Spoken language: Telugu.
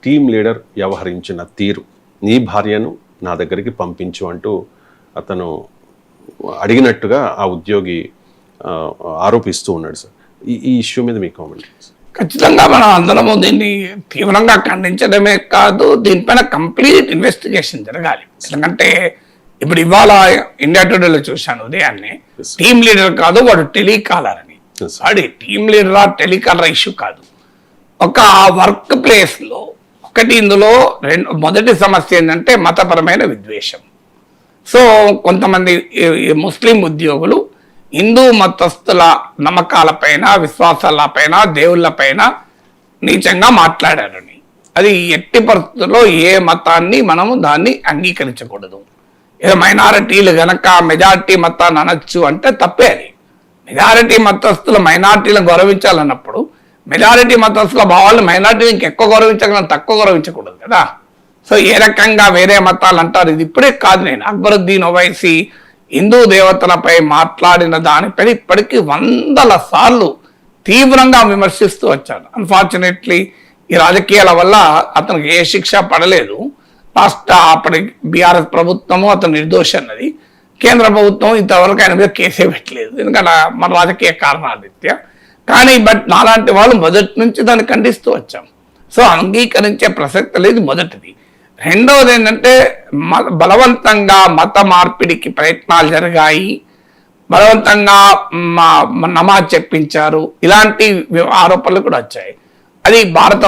టీం లీడర్ వ్యవహరించిన తీరు, నీ భార్యను నా దగ్గరికి పంపించు అంటూ అతను అడిగినట్టుగా ఆ ఉద్యోగి ఆరోపిస్తూ ఉన్నాడు సార్. ఈ ఇష్యూ మీద మీ కామెంట్? ఖచ్చితంగా మనం అందరము దీన్ని తీవ్రంగా ఖండించడమే కాదు, దీనిపైన కంప్లీట్ ఇన్వెస్టిగేషన్ జరగాలి. ఎందుకంటే ఇప్పుడు ఇవాళ ఇండియా టుడేలో చూశాను ఉదయాన్నే, టీమ్ లీడర్ కాదు వాడు టెలికాలర్ అని. వాడి టీమ్ లీడరా టెలికాలర్ ఇష్యూ కాదు. ఒక వర్క్ ప్లేస్లో ఒకటి ఇందులో మొదటి సమస్య ఏంటంటే మతపరమైన విద్వేషం. సో కొంతమంది ముస్లిం ఉద్యోగులు హిందూ మతస్థుల నమ్మకాలపైన, విశ్వాసాలపైన, దేవుళ్ళపైన నీచంగా మాట్లాడారని. అది ఎట్టి పరిస్థితుల్లో ఏ మతాన్ని మనము దాన్ని అంగీకరించకూడదు. ఏదో మైనారిటీలు గనక మెజారిటీ మతాన్ని అనొచ్చు అంటే తప్పే. అది మెజారిటీ మతస్థుల మైనారిటీలను గౌరవించాలన్నప్పుడు మెజారిటీ మతస్థుల భావాలను మైనారిటీని ఇంకెక్కువ గౌరవించగలను, తక్కువ గౌరవించకూడదు కదా. సో ఏ రకంగా వేరే మతాలు అంటారు, ఇది ఇప్పుడే కాదు. నేను అక్బరుద్దీన్ ఓవైసీ హిందూ దేవతలపై మాట్లాడిన దానిపై ఇప్పటికీ 100ల సార్లు తీవ్రంగా విమర్శిస్తూ వచ్చాడు. అన్ఫార్చునేట్లీ ఈ రాజకీయాల వల్ల అతనికి ఏ శిక్ష పడలేదు. అప్పటి బీఆర్ఎస్ ప్రభుత్వము అతను నిర్దోషి అన్నది, కేంద్ర ప్రభుత్వం ఇంతవరకు ఆయన మీద కేసే పెట్టలేదు, ఎందుకంటే మన రాజకీయ కారణాలరీత్యా. కానీ నాలాంటి వాళ్ళు మొదటి నుంచి దాన్ని ఖండిస్తూ వచ్చాం. సో అంగీకరించే ప్రసక్తి లేదు, మొదటిది. రెండవది ఏంటంటే బలవంతంగా మత మార్పిడికి ప్రయత్నాలు జరిగాయి, బలవంతంగా నమాజ్ చెప్పించారు, ఇలాంటి ఆరోపణలు కూడా వచ్చాయి. అది భారత